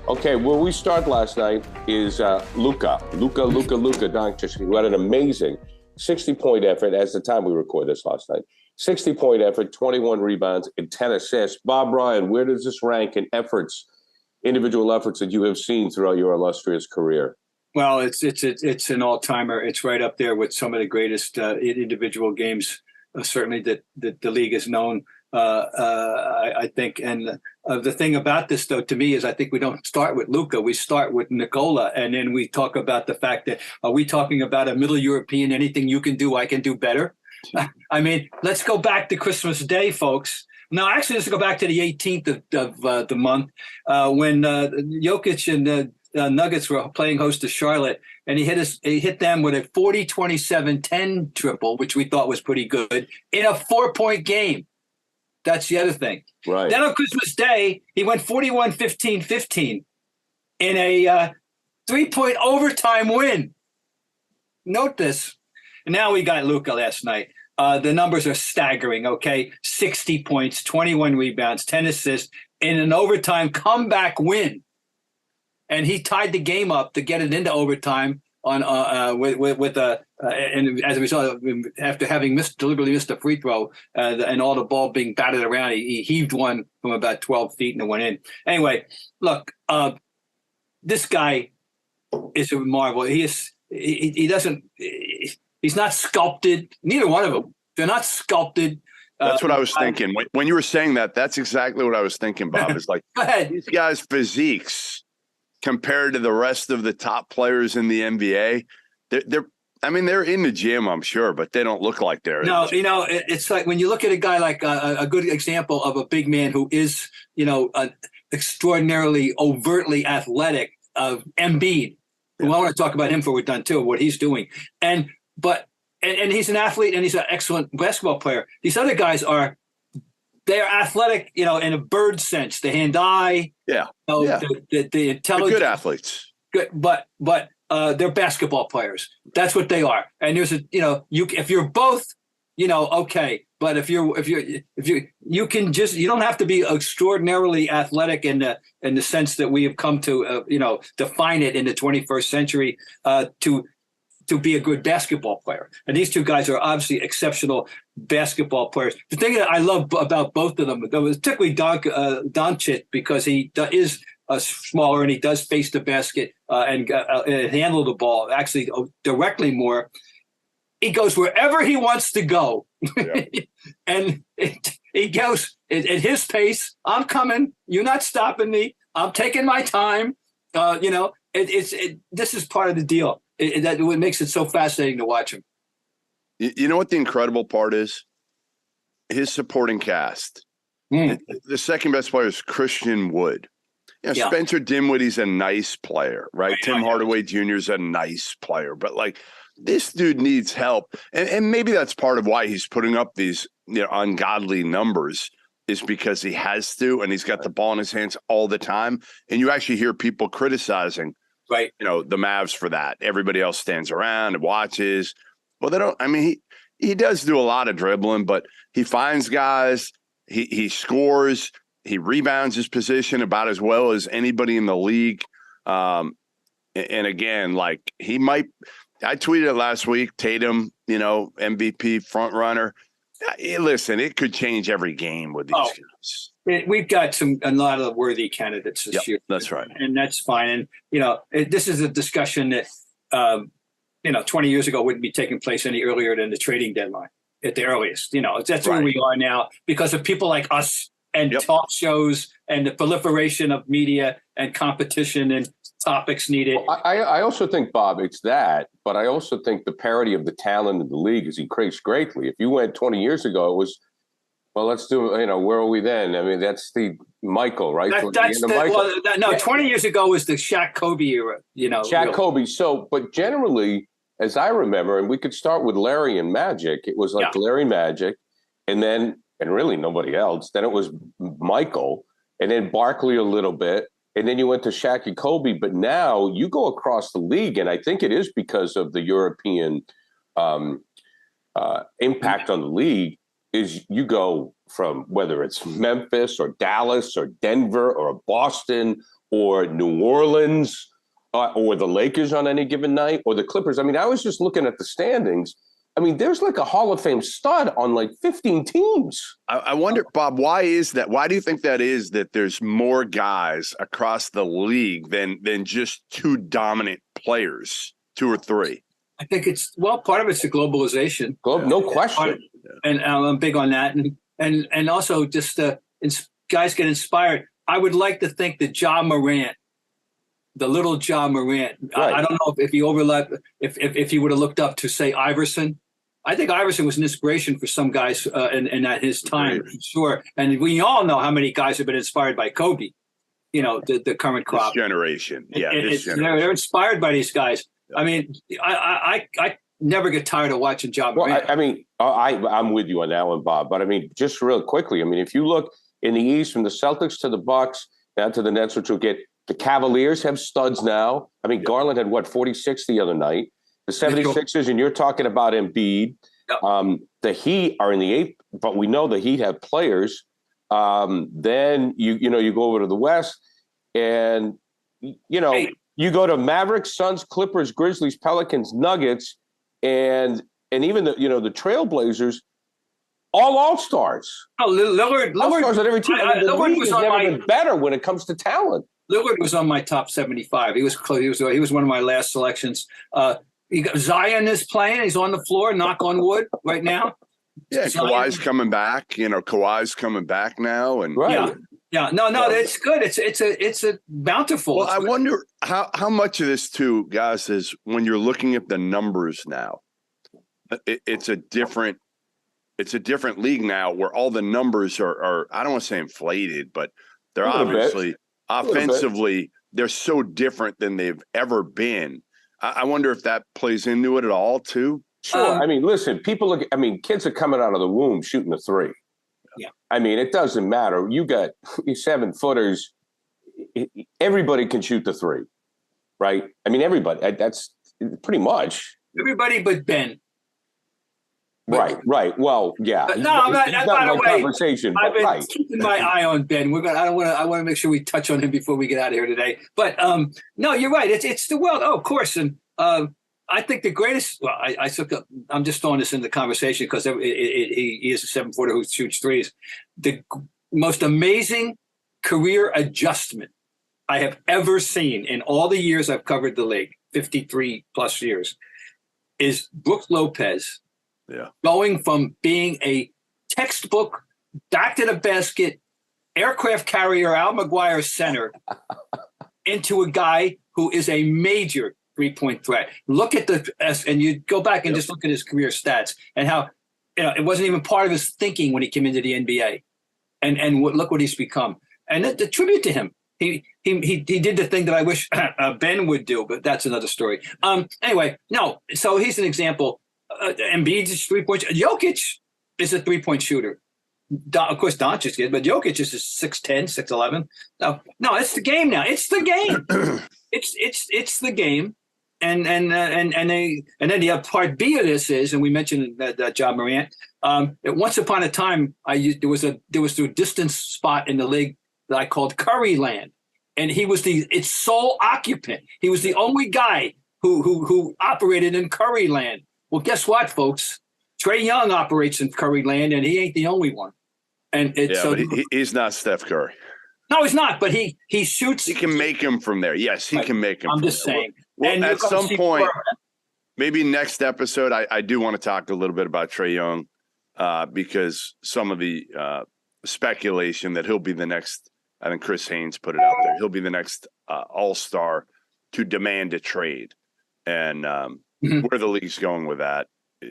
Okay, where we start last night is Luka Doncic, who had an amazing 60-point effort as the time we record this last night. 60-point effort, 21 rebounds, and 10 assists. Bob Ryan, where does this rank in efforts, individual efforts that you have seen throughout your illustrious career? Well, it's an all-timer. It's right up there with some of the greatest individual games, certainly that the league has known. I think, and the thing about this, though, to me, is I think we don't start with Luka. We start with Nikola, and then we talk about the fact that are we talking about a Middle European? Anything you can do, I can do better. I mean, let's go back to Christmas Day, folks. No, actually, let's go back to the 18th of the month when Jokic and the Nuggets were playing host to Charlotte, and he hit them with a 40-27-10 triple, which we thought was pretty good, in a 4-point game. That's the other thing. Right. Then on Christmas Day, he went 41-15-15 in a 3-point overtime win. Note this. Now we got Luka last night. The numbers are staggering, okay? 60 points, 21 rebounds, 10 assists in an overtime comeback win. And he tied the game up to get it into overtime on and as a result, after having deliberately missed a free throw and all the ball being batted around, he heaved one from about 12 feet and it went in. Anyway, look, this guy is a marvel. He's not sculpted. Neither one of them. They're not sculpted. That's what I was thinking. When you were saying that, that's exactly what I was thinking, Bob. It's like these guys' physiques compared to the rest of the top players in the NBA, they're in the gym, I'm sure, but they don't look like they're. No, it's like when you look at a guy like a good example of a big man who is, extraordinarily overtly athletic, Embiid. Yeah. Well, I want to talk about him before we're done too, what he's doing. And he's an athlete and he's an excellent basketball player. These other guys they're athletic, in a bird sense, the hand-eye, the intelligence. They're good athletes. Good, but they're basketball players. That's what they are. And there's if you're both, okay. But if you can you don't have to be extraordinarily athletic in the sense that we have come to, define it in the 21st century to be a good basketball player. And these two guys are obviously exceptional basketball players. The thing that I love about both of them, particularly Doncic, because he is smaller and he does face the basket and handle the ball actually directly more. He goes wherever he wants to go. Yeah. And he goes at his pace. I'm coming. You're not stopping me. I'm taking my time. This is part of the deal. That what makes it so fascinating to watch him. You know what the incredible part is? His supporting cast. The second best player is Christian Wood. Spencer Dinwiddie's a nice player, right? Tim Hardaway Jr. is a nice player, but this dude needs help. And maybe that's part of why he's putting up these ungodly numbers is because he has to, and he's got the ball in his hands all the time. And you actually hear people criticizing the Mavs for that. Everybody else stands around and watches. Well, they don't. I mean, he does do a lot of dribbling, but he finds guys. He scores. He rebounds his position about as well as anybody in the league. And again, he might. I tweeted it last week. Tatum, MVP front runner. Listen, it could change every game with these guys. We've got a lot of worthy candidates this year. That's right. And that's fine. And, this is a discussion that, 20 years ago wouldn't be taking place any earlier than the trading deadline at the earliest. That's where we are now because of people like us and talk shows and the proliferation of media and competition and topics needed. Well, I also think, Bob, it's that, but I also think the parity of the talent in the league has increased greatly. If you went 20 years ago, it was, well, let's do, where are we then? I mean, that's the Michael, right? 20 years ago was the Shaq Kobe era, Shaq Kobe. So, but generally, as I remember, and we could start with Larry and Magic, it was Larry Magic, and really nobody else. Then it was Michael, and then Barkley a little bit, and then you went to Shaq and Kobe. But now you go across the league, and I think it is because of the European impact on the league, is you go from whether it's Memphis or Dallas or Denver or Boston or New Orleans or the Lakers on any given night or the Clippers. I mean, I was just looking at the standings. I mean, there's like a Hall of Fame stud on like 15 teams. I wonder, Bob, why is that? Why do you think that is, that there's more guys across the league than just two dominant players, two or three? I think part of it's the globalization. No question. And I'm big on that. And also just guys get inspired. I would like to think that Ja Morant, the little Ja Morant, right. I don't know if he overlapped, if he would have looked up to, say, Iverson. I think Iverson was an inspiration for some guys in at his time, for sure. And we all know how many guys have been inspired by Kobe, the current crop. This generation. Yeah, they're inspired by these guys. Yeah. I mean, I never get tired of watching Ja Morant. Well, I mean, I'm with you on that one, Bob. But I mean, just real quickly, I mean, if you look in the East from the Celtics to the Bucks, down to the Nets, which will get the Cavaliers have studs now. I mean, Garland had 46 the other night. The 76ers, and you're talking about Embiid. Yep. The Heat are in the 8th, but we know the Heat have players. Then you go over to the West, and you go to Mavericks, Suns, Clippers, Grizzlies, Pelicans, Nuggets, and even the the Trailblazers, all stars. Oh, Lillard All-stars on every team. The league has never been better when it comes to talent. Lillard was on my top 75. He was close. He was one of my last selections. Zion is playing. He's on the floor. Knock on wood right now. Yeah, Kawhi's coming back. Kawhi's coming back now, and right. Yeah. No, it's good. It's a bountiful. Well, I wonder how much of this too, guys, is when you're looking at the numbers now. It's a different league now where all the numbers are I don't want to say inflated, but they're obviously offensively they're so different than they've ever been. I wonder if that plays into it at all too. Sure. I mean, listen, kids are coming out of the womb shooting the three. Yeah. I mean, it doesn't matter. You got 7-footers. Everybody can shoot the three, right? I mean, everybody. That's pretty much everybody but Ben. Right. Well, yeah. No, I'm not. By the way, conversation. I've been keeping my eye on Ben. I want to make sure we touch on him before we get out of here today. But no, you're right. It's the world. Oh, of course. And I think the greatest. Well, I'm just throwing this into the conversation because he is a 7-footer who shoots threes. The most amazing career adjustment I have ever seen in all the years I've covered the league, 53 plus years, is Brooke Lopez. Yeah. Going from being a textbook, back to the basket, aircraft carrier, Al McGuire center, into a guy who is a major three-point threat. Look at and you go back and just look at his career stats and how it wasn't even part of his thinking when he came into the NBA. And look what he's become. And the tribute to him. He did the thing that I wish Ben would do, but that's another story. Anyway, no. So he's an example. Embiid's a 3-point. Jokic is a 3-point shooter. Of course, Doncic is, but Jokic is 6'10", 6'11". No, it's the game now. It's the game. it's the game. And then the part B of this is, and we mentioned that Ja Morant. Once upon a time, there was a distance spot in the league that I called Curry Land, and he was its sole occupant. He was the only guy who operated in Curry Land. Well, guess what, folks? Trae Young operates in Curry Land, and he ain't the only one. And but he's not Steph Curry. No, he's not. But he shoots. He can make him from there. Yes, he can make him. I'm just saying. Well, at some point, maybe next episode, I do want to talk a little bit about Trae Young because some of the speculation that he'll be the next. I think Chris Haynes put it out there. He'll be the next All-Star to demand a trade, and where the league's going with that.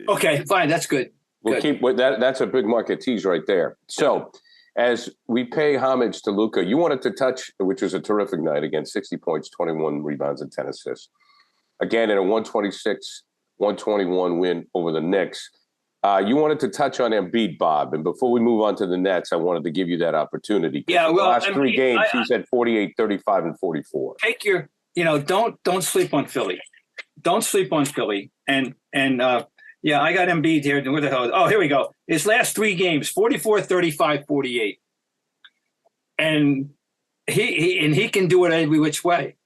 Okay, fine. That's good. We'll keep that. That's a big market tease right there. So as we pay homage to Luka, you wanted to touch, which was a terrific night again, 60 points, 21 rebounds, and 10 assists. Again, in a 126-121 win over the Knicks. You wanted to touch on Embiid, Bob. And before we move on to the Nets, I wanted to give you that opportunity. Yeah, well, the last three games, he's at 48, 35, and 44. Take your, don't sleep on Philly. Don't sleep on Philly. And Yeah, I got Embiid here. Where the hell? Oh, here we go. His last 3 games, 44, 35, 48. And he can do it every which way.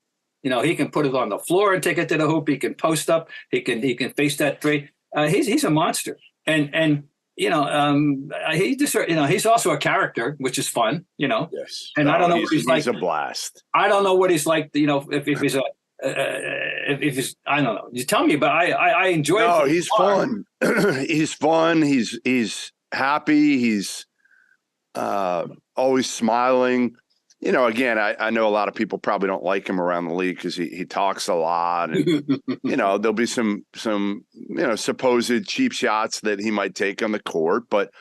You know, he can put it on the floor and take it to the hoop. He can post up. He can face that three. He's a monster. And you know, he just, you know, he's also a character, which is fun. You know. Yes. And I don't know what he's like. He's a blast. I don't know what he's like. You know, if he's a if he's, I don't know. You tell me, but I enjoy. No, he's fun. He's fun. He's happy. He's always smiling. You know, again, I know a lot of people probably don't like him around the league because he talks a lot, and you know, there'll be some supposed cheap shots that he might take on the court. But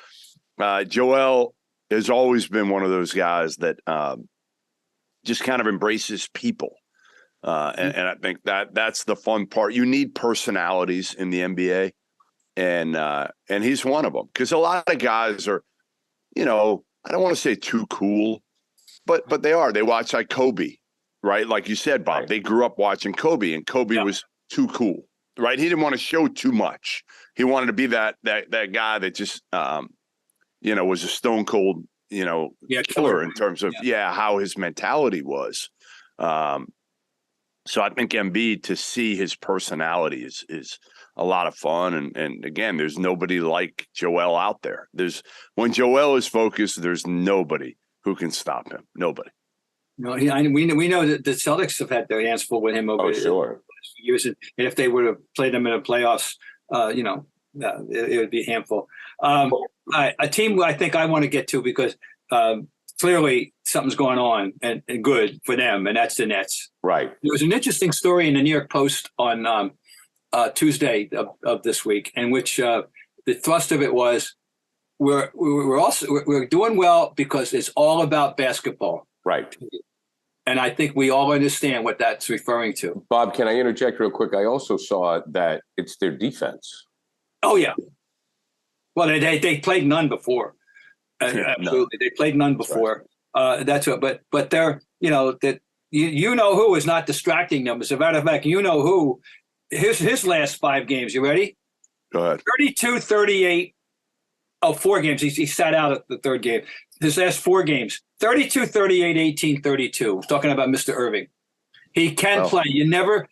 Joel has always been one of those guys that just kind of embraces people, and I think that's the fun part. You need personalities in the NBA, and he's one of them, because a lot of guys are, you know, I don't want to say too cool. But they are. They watch like Kobe, right? Like you said, Bob, right. They grew up watching Kobe, and Kobe was too cool, right? He didn't want to show too much. He wanted to be that guy that just, you know, was a stone cold, you know, killer in terms of how his mentality was. So I think Embiid, to see his personality is a lot of fun, and again, there's nobody like Joel out there. When Joel is focused, there's nobody who can stop him? Nobody. No, we know that the Celtics have had their hands full with him over the last few years, and if they would have played them in the playoffs, you know, it would be a handful. A team I think I want to get to, because clearly something's going on and good for them, and that's the Nets. Right. There was an interesting story in the New York Post on Tuesday of this week, in which the thrust of it was, we're doing well because it's all about basketball. Right. And I think we all understand what that's referring to. Bob, can I interject real quick? I also saw that it's their defense. Oh, yeah. Well, they played none before. Absolutely. They played none before. Right. That's what, but they're, you know, that you know who is not distracting them. As a matter of fact, you know who, his last 5 games. You ready? Go ahead. 32-38. Oh, 4 games. He sat out at the 3rd game. His last 4 games, 32-38, 18-32. Talking about Mr. Irving. He can play. You never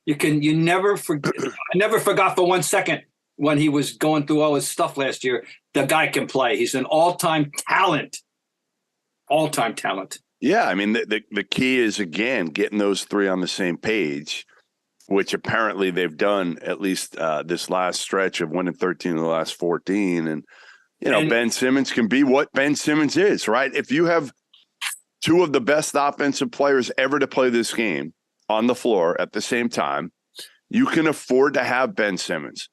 forget. I never forgot for 1 second when he was going through all his stuff last year. The guy can play. He's an all-time talent. All-time talent. Yeah, I mean, the key is, again, getting those 3 on the same page, which apparently they've done, at least this last stretch of winning 13 of the last 14. And you know, Ben Simmons can be what Ben Simmons is, right? If you have 2 of the best offensive players ever to play this game on the floor at the same time, you can afford to have Ben Simmons.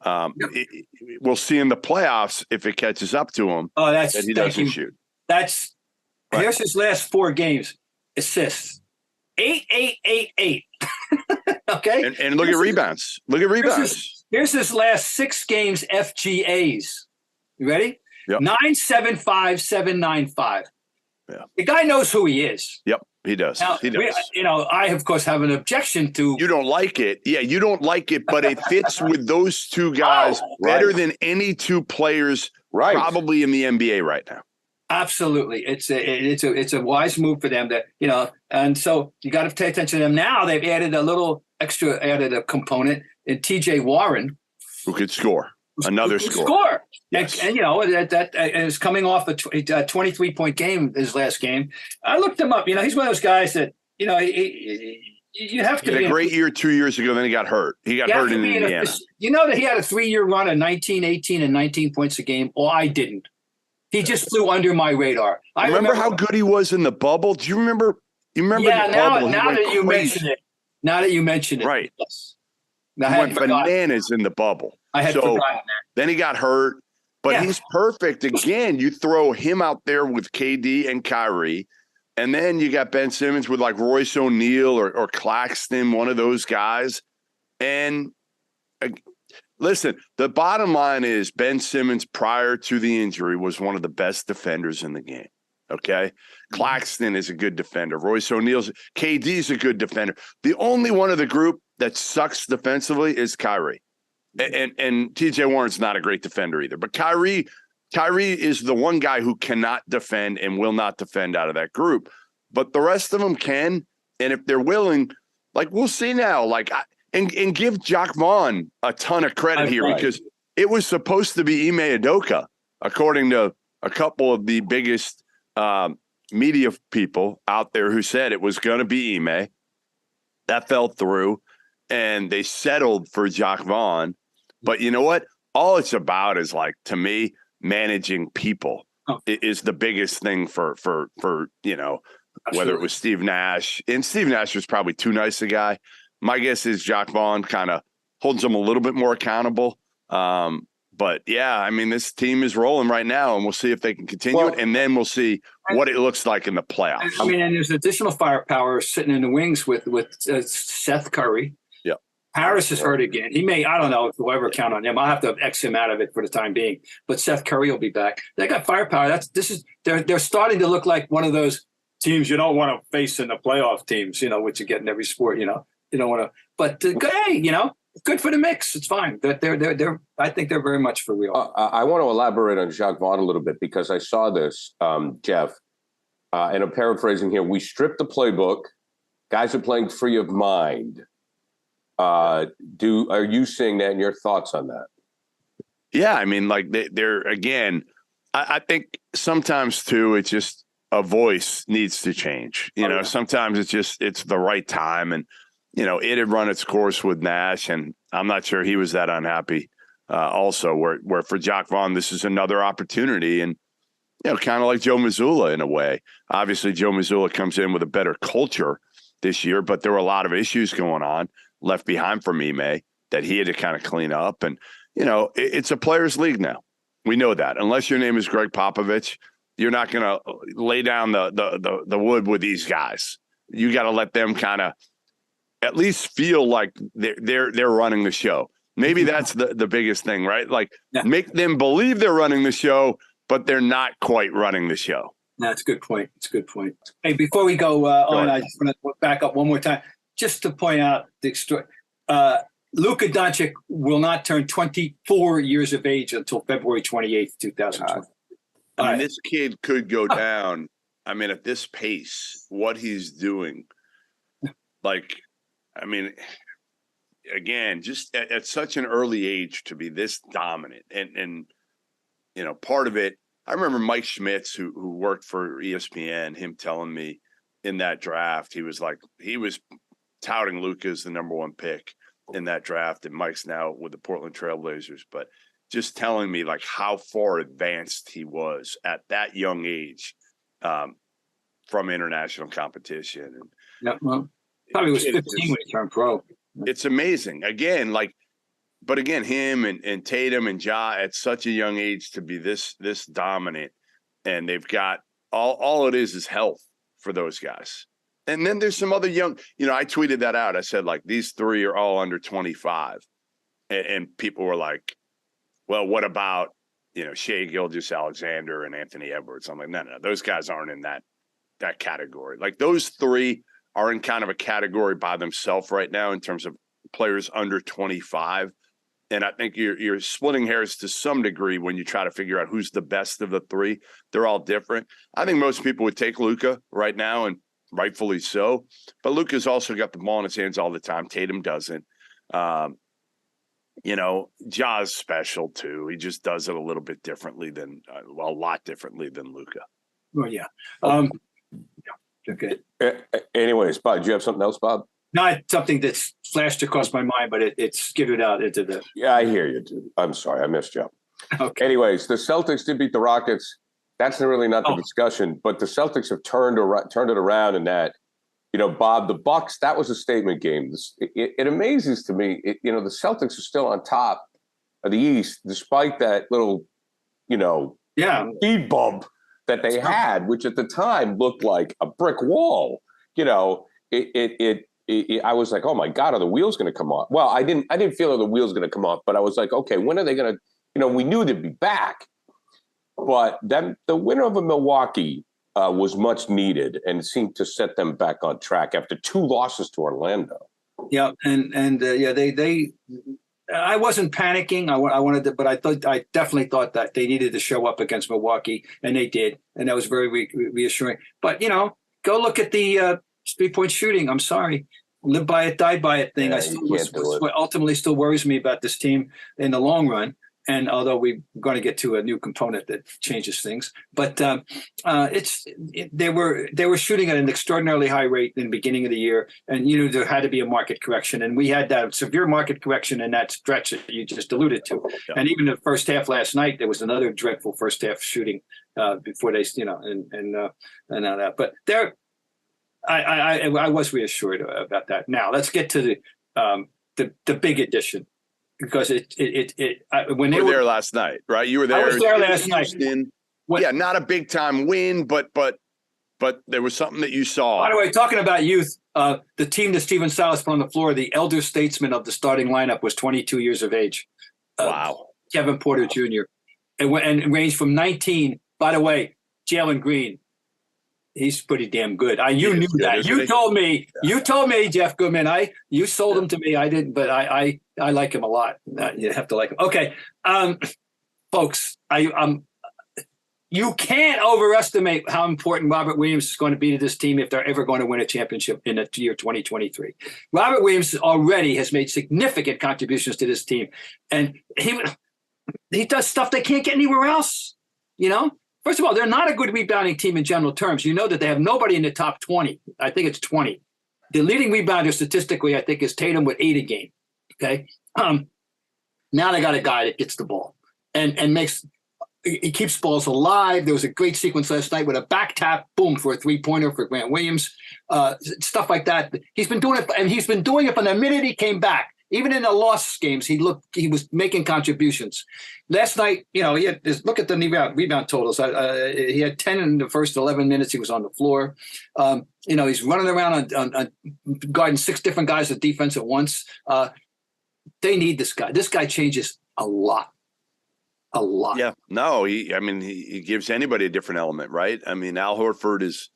We'll see in the playoffs if it catches up to him. Oh, that he doesn't shoot. That's right. Here's his last 4 games. Assists. 8, 8, 8, 8. Okay. And look at rebounds. Look at rebounds. Here's his last 6 games FGAs. You ready? Yep. 9-7-5, 7-9-5. Yeah. The guy knows who he is. Yep, he does. Now, he does. I, of course, have an objection to. You don't like it. Yeah, you don't like it, but it fits with those 2 guys better than any 2 players probably in the NBA right now. Absolutely. It's a wise move for them, that, you know, and so you got to pay attention to them. Now they've added a component in TJ Warren, who could score. Another score. Yes. And you know, that is coming off a 23-point game, his last game. I looked him up. You know, he's one of those guys that, you know, you have to. He had a great year 2 years ago, then he got hurt. He got hurt in Indiana. You know that he had a 3-year run of 19, 18, and 19 points a game? Well, I didn't. He just flew under my radar. I remember how good he was in the bubble. Do you remember? You remember the bubble? Now that you mention it. Right. Yes. He went bananas in the bubble. I had forgotten that. Then he got hurt, but he's perfect. Again, you throw him out there with KD and Kyrie, and then you got Ben Simmons with like Royce O'Neal or Claxton, one of those guys. And listen, the bottom line is Ben Simmons, prior to the injury, was one of the best defenders in the game. Okay. Claxton is a good defender. Royce O'Neal's, KD's a good defender. The only one of the group that sucks defensively is Kyrie. And TJ Warren's not a great defender either. But Kyrie is the one guy who cannot defend and will not defend out of that group. But the rest of them can, and if they're willing, like we'll see now. Like and give Jacque Vaughn a ton of credit here because it was supposed to be Ime Udoka, according to a couple of the biggest media people out there who said it was going to be Ime. That fell through, and they settled for Jacque Vaughn. But you know what? All it's about is, like, to me, managing people is the biggest thing for Absolutely. Whether it was Steve Nash. And Steve Nash was probably too nice a guy. My guess is Jacque Vaughn kind of holds them a little bit more accountable. But, yeah, I mean, this team is rolling right now, and we'll see if they can continue it, and then we'll see what it looks like in the playoffs. I mean, and there's additional firepower sitting in the wings with Seth Curry. Yeah. Harris is hurt again. He may, I don't know if we'll ever count on him. I'll have to X him out of it for the time being. But Seth Curry will be back. They got firepower. They're starting to look like one of those teams you don't want to face in the playoff teams, which you get in every sport, You don't want to. But, hey, good for the mix. It's fine. They're I think they're very much for real. I want to elaborate on Jacque Vaughn a little bit because I saw this, Jeff, and I'm paraphrasing here. We stripped the playbook. Guys are playing free of mind. Are you seeing that, and your thoughts on that? Yeah, I mean, like they're again. I think sometimes too, it's just a voice needs to change. Sometimes it's the right time, and it had run its course with Nash, and I'm not sure he was that unhappy. Also, where for Jacque Vaughn, this is another opportunity, and kind of like Joe Mazzulla in a way. Obviously, Joe Mazzulla comes in with a better culture this year, but there were a lot of issues going on left behind from Ime that he had to kind of clean up. And it's a players' league now. We know that. Unless your name is Greg Popovich, you're not going to lay down the wood with these guys. You got to let them kind of at least feel like they're running the show. Maybe that's the biggest thing, right? Like make them believe they're running the show, but they're not quite running the show. That's a good point. It's a good point. Hey, before we go on, I just want to back up one more time, just to point out the story. Luka Doncic will not turn 24 years of age until February 28th, 2020. I mean, this kid could go down. I mean, at this pace, what he's doing, like, I mean, again, just at such an early age to be this dominant. And part of it, I remember Mike Schmitz, who worked for ESPN, him telling me in that draft, he was touting Luka as the number one pick in that draft. And Mike's now with the Portland Trailblazers, but just telling me like how far advanced he was at that young age from international competition. And probably was 15 when he turned pro. It's amazing. Again, but again, him and Tatum and Ja at such a young age to be this dominant, and they've got all it is health for those guys. And then there's some other young, I tweeted that out. I said, like, these three are all under 25. And people were like, well, what about, Shai Gilgeous-Alexander and Anthony Edwards? I'm like, no, those guys aren't in that category. Like, those three are in kind of a category by themselves right now in terms of players under 25. And I think you're splitting hairs to some degree when you try to figure out who's the best of the three. They're all different. I think most people would take Luka right now, and rightfully so. But Luka's also got the ball in his hands all the time. Tatum doesn't. Ja's special too. He just does it a little bit differently a lot differently than Luka. Well, yeah. Okay. Anyways, Bob, do you have something else, Bob? Not something that's flashed across my mind, but it's skittered out into the. Yeah, I hear you, dude. I'm sorry, I missed you. Okay. Anyways, the Celtics did beat the Rockets. That's really not the discussion, but the Celtics have turned it around in that, Bob, the Bucks, that was a statement game. It amazes to me, the Celtics are still on top of the East, despite that little, speed bump that they had, which at the time looked like a brick wall. I was like, oh my God, are the wheels going to come off? Well, I didn't feel that the wheels going to come off, but I was like, okay, when are they going to, we knew they'd be back. But then the winner of Milwaukee was much needed and seemed to set them back on track after two losses to Orlando. Yeah, and they I wasn't panicking. I wanted to, but I definitely thought that they needed to show up against Milwaukee, and they did, and that was very reassuring. But go look at the 3-point shooting. I'm sorry, live by it, die by it thing. Yeah, I still what ultimately still worries me about this team in the long run. And although we're going to get to a new component that changes things, but they were shooting at an extraordinarily high rate in the beginning of the year, and there had to be a market correction, and we had that severe market correction in that stretch that you just alluded to. Yeah. And even the first half last night, there was another dreadful first half shooting before they, and all that. But I was reassured about that. Now let's get to the big addition. Because when they were there last night, right? You were there. I was there last night. Not a big time win, but there was something that you saw. By the way, talking about youth, the team that Stephen Silas put on the floor, the elder statesman of the starting lineup was 22 years of age. Wow. Kevin Porter Jr. And ranged from 19. By the way, Jalen Green. He's pretty damn good. You knew that. You told me. You told me, Jeff Goodman. You sold him to me. I didn't, but I like him a lot. You have to like him. Okay, folks. You can't overestimate how important Robert Williams is going to be to this team if they're ever going to win a championship in the year 2023. Robert Williams already has made significant contributions to this team, and he does stuff they can't get anywhere else. First of all, they're not a good rebounding team in general terms. You know that they have nobody in the top 20. I think it's 20. The leading rebounder statistically, I think, is Tatum with 8 a game. Okay. Now they got a guy that gets the ball and he keeps balls alive. There was a great sequence last night with a back tap, boom, for a 3-pointer for Grant Williams, stuff like that. He's been doing it, and he's been doing it from the minute he came back. Even in the lost games, he was making contributions. Last night, look at the rebound totals. He had 10 in the first 11 minutes he was on the floor. He's running around on guarding 6 different guys at defense at once. They need this guy. This guy changes a lot. A lot. Yeah. No, he gives anybody a different element, right? I mean, Al Horford is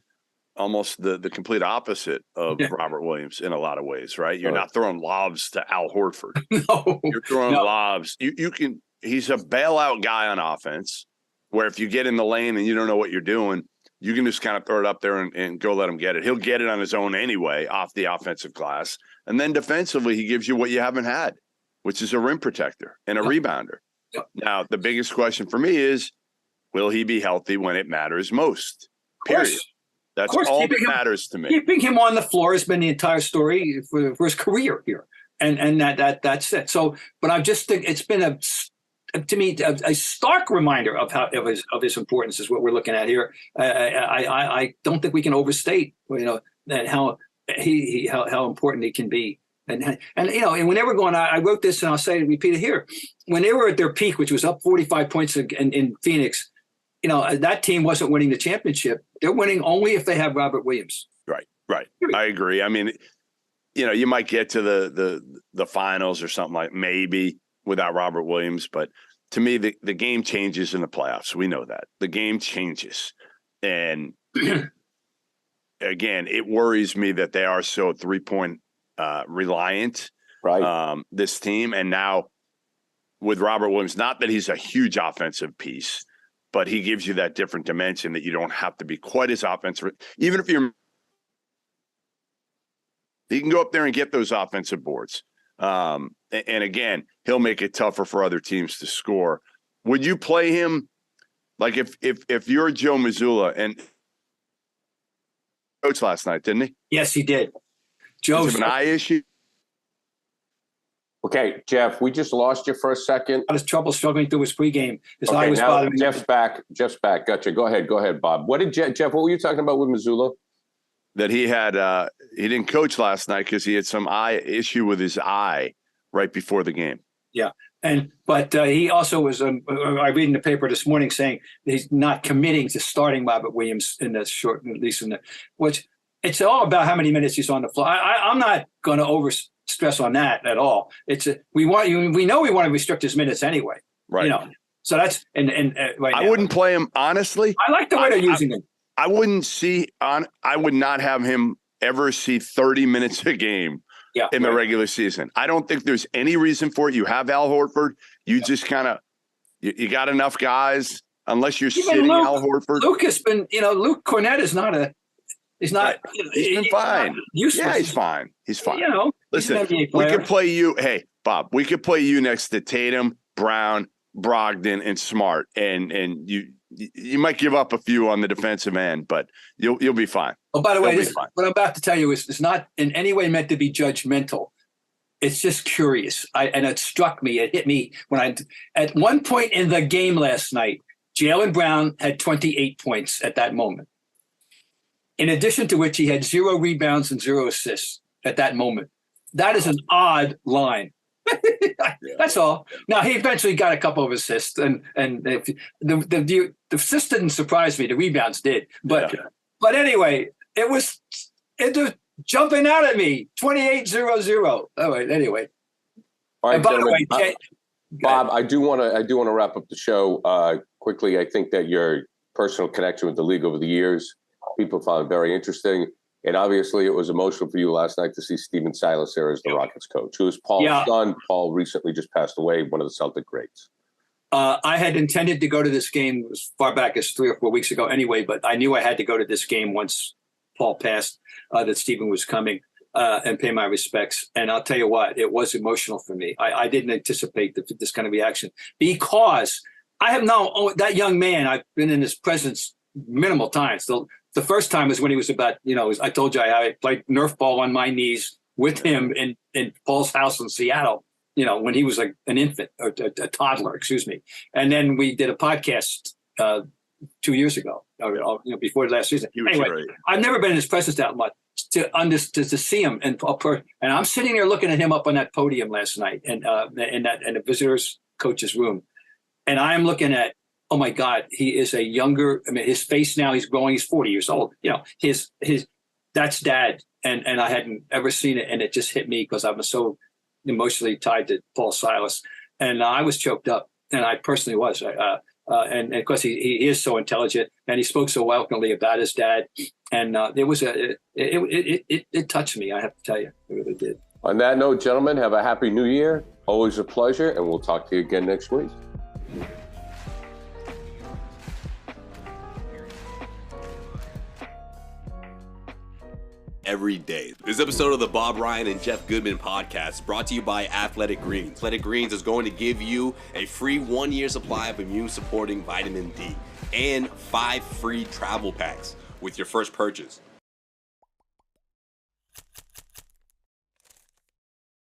almost the complete opposite of Robert Williams in a lot of ways, right? You're not throwing lobs to Al Horford. No, you're throwing lobs. He's a bailout guy on offense, where if you get in the lane and you don't know what you're doing, you can just kind of throw it up there and go let him get it. He'll get it on his own anyway off the offensive glass. And then defensively, he gives you what you haven't had, which is a rim protector and a rebounder. Yep. Now, the biggest question for me is, will he be healthy when it matters most? Period. That's all that matters to me. Keeping him on the floor has been the entire story for his career here, and that's it. So, but I just think it's been to me a stark reminder of his importance is what we're looking at here. I don't think we can overstate that how important he can be. And when they were going, I wrote this and I'll say repeat it here. When they were at their peak, which was up 45 points in Phoenix, that team wasn't winning the championship. They're winning only if they have Robert Williams. Right. I agree. I mean, you might get to the finals or something like maybe without Robert Williams, but to me, the game changes in the playoffs. We know that the game changes, and again, it worries me that they are so 3-point reliant. Right. This team, and now with Robert Williams, not that he's a huge offensive piece, but he gives you that different dimension that you don't have to be quite as offensive. Even if he can go up there and get those offensive boards. And again, he'll make it tougher for other teams to score. Would you play him? Like if you're Joe Mazzulla, and coach last night, didn't he? Yes, he did. Joe's an eye issue. Okay, Jeff, we just lost you for a second. Had his trouble struggling through his pregame. His eye was bothering him. Jeff's back. Gotcha. Go ahead, Bob. What did Jeff? What were you talking about with Mazzulla? That he had he didn't coach last night because he had some eye issue with his eye right before the game. Yeah, but he also was. I read in the paper this morning saying he's not committing to starting Robert Williams in the short, at least in the which. It's all about how many minutes he's on the floor. I'm not going to over stress on that at all. We know we want to restrict his minutes anyway. Right. So that's right I wouldn't play him honestly. I like the way they're using him. I would not have him ever see 30 minutes a game in the regular season. I don't think there's any reason for it. You have Al Horford. You just kind of you got enough guys. Unless you're sitting Al Horford. Luke has been, Luke Cornett is not a. He's not. He's been fine. Yeah, he's fine. He's fine. Listen, we could play you. Hey, Bob, we could play you next to Tatum, Brown, Brogdon, and Smart, and you might give up a few on the defensive end, but you'll be fine. Oh, by the way, what I'm about to tell you is not in any way meant to be judgmental. It's just curious. And it struck me. It hit me when at one point in the game last night, Jaylen Brown had 28 points at that moment. In addition to which he had 0 rebounds and 0 assists at that moment. That is an odd line. That's all. Now, he eventually got a couple of assists, and the assists didn't surprise me. The rebounds did. But anyway, it was jumping out at me, 28-0-0. All right, anyway. All right, by the way, Bob, I do want to wrap up the show quickly. I think that your personal connection with the league over the years, people found very interesting. And obviously, it was emotional for you last night to see Stephen Silas there as the Rockets coach, who is Paul's son. Paul recently just passed away, one of the Celtic greats. I had intended to go to this game as far back as 3 or 4 weeks ago anyway, but I knew I had to go to this game once Paul passed, that Stephen was coming and pay my respects. And I'll tell you what, it was emotional for me. I didn't anticipate this kind of reaction because I have known that young man. I've been in his presence minimal times. The first time was when he was about, I told you I played Nerf ball on my knees with him in Paul's house in Seattle, when he was like an infant or a toddler, excuse me. And then we did a podcast 2 years ago, before the last season. Anyway, great. I've never been in his presence that much to see him. And I'm sitting there looking at him up on that podium last night and in the visitors coach's room. And I'm looking at, oh my God, he is a younger, his face now, he's growing, he's 40 years old. That's Dad. And I hadn't ever seen it. And it just hit me because I was so emotionally tied to Paul Silas. And I was choked up, and I personally was. And of course, he is so intelligent, and he spoke so welcomely about his dad. And it touched me, I have to tell you. It really did. On that note, gentlemen, have a happy new year. Always a pleasure, and we'll talk to you again next week. Every day. This episode of the Bob Ryan and Jeff Goodman podcast is brought to you by Athletic Greens. Athletic Greens is going to give you a free 1-year supply of immune-supporting vitamin D and 5 free travel packs with your first purchase.